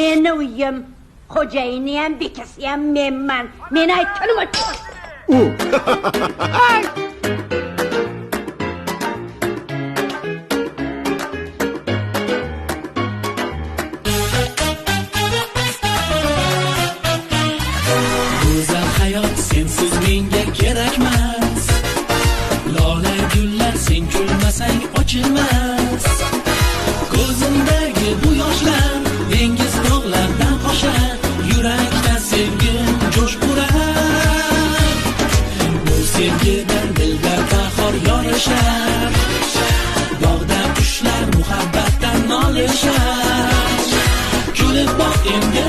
meni uyim, xo'jayini ham, bekasi ham menman. Meni aytganim aytdim. Go'zal hayot sensiz menga kerakmas. Lola gullar sen kulmasang ochilmas. Ko'zimdagi bu yoshlar dengiz tog'lardan oshar. Yurakda sevgim jo'sh urar. Bu sevgidan dilda bahor yorishar. Bog'da qushlar muhabbatdan nolishar. Kulib boq endi